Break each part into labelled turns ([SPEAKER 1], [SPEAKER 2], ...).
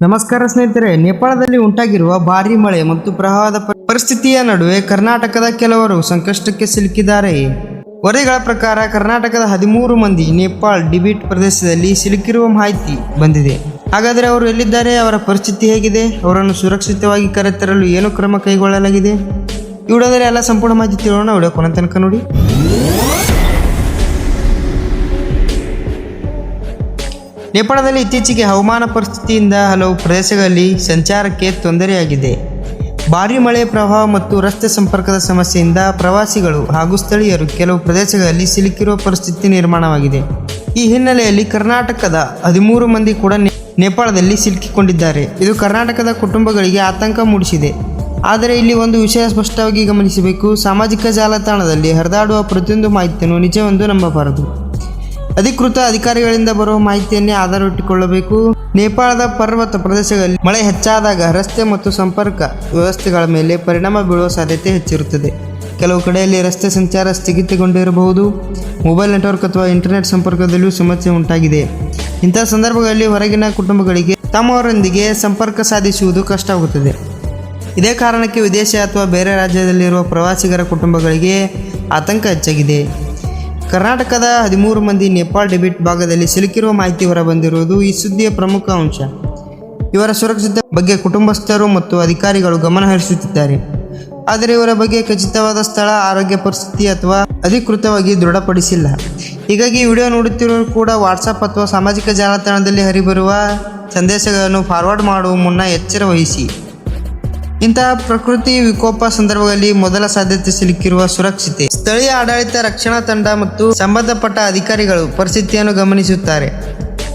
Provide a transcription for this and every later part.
[SPEAKER 1] ನಮಸ್ಕಾರ ಸ್ನೇಹಿತರೆ, ನೇಪಾಳದಲ್ಲಿ ಉಂಟಾಗಿರುವ ಭಾರೀ ಮಳೆ ಮತ್ತು ಪ್ರವಾಹದ ಪರಿಸ್ಥಿತಿಯ ನಡುವೆ ಕರ್ನಾಟಕದ ಕೆಲವರು ಸಂಕಷ್ಟಕ್ಕೆ ಸಿಲುಕಿದ್ದಾರೆ. ವರದಿಗಳ ಪ್ರಕಾರ ಕರ್ನಾಟಕದ 13 ಮಂದಿ ನೇಪಾಳ ಟಿಬೆಟ್ ಪ್ರದೇಶದಲ್ಲಿ ಸಿಲುಕಿರುವ ಮಾಹಿತಿ ಬಂದಿದೆ. ಹಾಗಾದರೆ ಅವರು ಎಲ್ಲಿದ್ದಾರೆ, ಅವರ ಪರಿಸ್ಥಿತಿ ಹೇಗಿದೆ, ಅವರನ್ನು ಸುರಕ್ಷಿತವಾಗಿ ಕರೆತರಲು ಏನು ಕ್ರಮ ಕೈಗೊಳ್ಳಲಾಗಿದೆ? ಈ ವಿಡಿಯೋದಲ್ಲಿ ಎಲ್ಲ ಸಂಪೂರ್ಣ ಮಾಹಿತಿ ತಿಳಿಯೋಣ. ವಿಡಿಯೋ ಕೊನೆ ತನಕ ನೋಡಿ. ನೇಪಾಳದಲ್ಲಿ ಇತ್ತೀಚೆಗೆ ಹವಾಮಾನ ಪರಿಸ್ಥಿತಿಯಿಂದ ಹಲವು ಪ್ರದೇಶಗಳಲ್ಲಿ ಸಂಚಾರಕ್ಕೆ ತೊಂದರೆಯಾಗಿದೆ. ಭಾರೀ ಮಳೆ, ಪ್ರವಾಹ ಮತ್ತು ರಸ್ತೆ ಸಂಪರ್ಕದ ಸಮಸ್ಯೆಯಿಂದ ಪ್ರವಾಸಿಗಳು ಹಾಗೂ ಸ್ಥಳೀಯರು ಕೆಲವು ಪ್ರದೇಶಗಳಲ್ಲಿ ಸಿಲುಕಿರುವ ಪರಿಸ್ಥಿತಿ ನಿರ್ಮಾಣವಾಗಿದೆ. ಈ ಹಿನ್ನೆಲೆಯಲ್ಲಿ ಕರ್ನಾಟಕದ 13 ಮಂದಿ ಕೂಡ ನೇಪಾಳದಲ್ಲಿ ಸಿಲುಕಿಕೊಂಡಿದ್ದಾರೆ. ಇದು ಕರ್ನಾಟಕದ ಕುಟುಂಬಗಳಿಗೆ ಆತಂಕ ಮೂಡಿಸಿದೆ. ಆದರೆ ಇಲ್ಲಿ ಒಂದು ವಿಷಯ ಸ್ಪಷ್ಟವಾಗಿ ಗಮನಿಸಬೇಕು: ಸಾಮಾಜಿಕ ಜಾಲತಾಣದಲ್ಲಿ ಹರಿದಾಡುವ ಪ್ರತಿಯೊಂದು ಮಾಹಿತಿಯನ್ನು ನಿಜವೆಂದು ನಂಬಬಾರದು. ಅಧಿಕೃತ ಅಧಿಕಾರಿಗಳಿಂದ ಬರುವ ಮಾಹಿತಿಯನ್ನೇ ಆಧಾರವಿಟ್ಟುಕೊಳ್ಳಬೇಕು. ನೇಪಾಳದ ಪರ್ವತ ಪ್ರದೇಶಗಳಲ್ಲಿ ಮಳೆ ಹೆಚ್ಚಾದಾಗ ರಸ್ತೆ ಮತ್ತು ಸಂಪರ್ಕ ವ್ಯವಸ್ಥೆಗಳ ಮೇಲೆ ಪರಿಣಾಮ ಬೀಳುವ ಸಾಧ್ಯತೆ ಹೆಚ್ಚಿರುತ್ತದೆ. ಕೆಲವು ಕಡೆಯಲ್ಲಿ ರಸ್ತೆ ಸಂಚಾರ ಸ್ಥಗಿತಗೊಂಡಿರಬಹುದು. ಮೊಬೈಲ್ ನೆಟ್ವರ್ಕ್ ಅಥವಾ ಇಂಟರ್ನೆಟ್ ಸಂಪರ್ಕದಲ್ಲಿಯೂ ಸಮಸ್ಯೆ ಉಂಟಾಗಿದೆ. ಇಂತಹ ಸಂದರ್ಭಗಳಲ್ಲಿ ಹೊರಗಿನ ಕುಟುಂಬಗಳಿಗೆ ತಮ್ಮವರೊಂದಿಗೆ ಸಂಪರ್ಕ ಸಾಧಿಸುವುದು ಕಷ್ಟವಾಗುತ್ತದೆ. ಇದೇ ಕಾರಣಕ್ಕೆ ವಿದೇಶ ಅಥವಾ ಬೇರೆ ರಾಜ್ಯದಲ್ಲಿರುವ ಪ್ರವಾಸಿಗರ ಕುಟುಂಬಗಳಿಗೆ ಆತಂಕ ಹೆಚ್ಚಾಗಿದೆ. ಕರ್ನಾಟಕದ 13 ಮಂದಿ ನೇಪಾಳ ಟಿಬೆಟ್ ಭಾಗದಲ್ಲಿ ಸಿಲುಕಿರುವ ಮಾಹಿತಿ ಹೊರಬಂದಿರುವುದು ಈ ಸುದ್ದಿಯ ಪ್ರಮುಖ ಅಂಶ. ಇವರ ಸುರಕ್ಷತೆ ಬಗ್ಗೆ ಕುಟುಂಬಸ್ಥರು ಮತ್ತು ಅಧಿಕಾರಿಗಳು ಗಮನ ಹರಿಸುತ್ತಿದ್ದಾರೆ. ಆದರೆ ಇವರ ಬಗ್ಗೆ ಖಚಿತವಾದ ಸ್ಥಳ, ಆರೋಗ್ಯ ಪರಿಸ್ಥಿತಿ ಅಥವಾ ಅಧಿಕೃತವಾಗಿ ದೃಢಪಡಿಸಿಲ್ಲ. ಹೀಗಾಗಿ ವಿಡಿಯೋ ನೋಡುತ್ತಿರೋರು ಕೂಡ ವಾಟ್ಸಪ್ ಅಥವಾ ಸಾಮಾಜಿಕ ಜಾಲತಾಣದಲ್ಲಿ ಹರಿಬರುವ ಸಂದೇಶಗಳನ್ನು ಫಾರ್ವರ್ಡ್ ಮಾಡುವ ಮುನ್ನ ಎಚ್ಚರ ವಹಿಸಿ. ಇಂತಹ ಪ್ರಕೃತಿ ವಿಕೋಪ ಸಂದರ್ಭದಲ್ಲಿ ಮೊದಲ ಸಾಧ್ಯತೆ ಸಿಲುಕಿರುವ ಸುರಕ್ಷತೆ. ಸ್ಥಳೀಯ ಆಡಳಿತ, ರಕ್ಷಣಾ ತಂಡ ಮತ್ತು ಸಂಬಂಧಪಟ್ಟ ಅಧಿಕಾರಿಗಳು ಪರಿಸ್ಥಿತಿಯನ್ನು ಗಮನಿಸುತ್ತಾರೆ.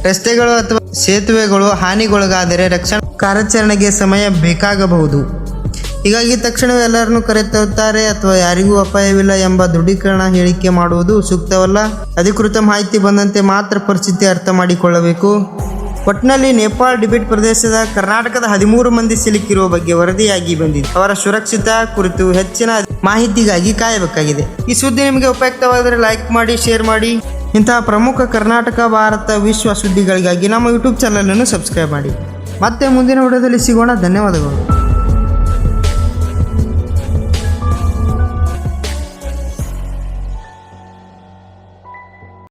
[SPEAKER 1] ರಸ್ತೆಗಳು ಅಥವಾ ಸೇತುವೆಗಳು ಹಾನಿಗೊಳಗಾದರೆ ರಕ್ಷಣಾ ಕಾರ್ಯಾಚರಣೆಗೆ ಸಮಯ ಬೇಕಾಗಬಹುದು. ಹೀಗಾಗಿ ತಕ್ಷಣವೇ ಎಲ್ಲರನ್ನೂ ಕರೆತರುತ್ತಾರೆ ಅಥವಾ ಯಾರಿಗೂ ಅಪಾಯವಿಲ್ಲ ಎಂಬ ದೃಢೀಕರಣ ಹೇಳಿಕೆ ಮಾಡುವುದು ಸೂಕ್ತವಲ್ಲ. ಅಧಿಕೃತ ಮಾಹಿತಿ ಬಂದಂತೆ ಮಾತ್ರ ಪರಿಸ್ಥಿತಿ ಅರ್ಥ ಮಾಡಿಕೊಳ್ಳಬೇಕು. ಒಟ್ಟಿನಲ್ಲಿ ನೇಪಾಳ ಟಿಬೆಟ್ ಪ್ರದೇಶದ ಕರ್ನಾಟಕದ 13 ಮಂದಿ ಸಿಲುಕಿರುವ ಬಗ್ಗೆ ವರದಿಯಾಗಿ ಬಂದಿದೆ. ಅವರ ಸುರಕ್ಷಿತ ಕುರಿತು ಹೆಚ್ಚಿನ ಮಾಹಿತಿಗಾಗಿ ಕಾಯಬೇಕಾಗಿದೆ. ಈ ಸುದ್ದಿ ನಿಮಗೆ ಉಪಯುಕ್ತವಾದರೆ ಲೈಕ್ ಮಾಡಿ, ಶೇರ್ ಮಾಡಿ. ಇಂತಹ ಪ್ರಮುಖ ಕರ್ನಾಟಕ, ಭಾರತ, ವಿಶ್ವ ಸುದ್ದಿಗಳಿಗಾಗಿ ನಮ್ಮ ಯೂಟ್ಯೂಬ್ ಚಾನಲನ್ನು ಸಬ್ಸ್ಕ್ರೈಬ್ ಮಾಡಿ. ಮತ್ತೆ ಮುಂದಿನ ವಿಡಿಯೋದಲ್ಲಿ ಸಿಗೋಣ. ಧನ್ಯವಾದಗಳು.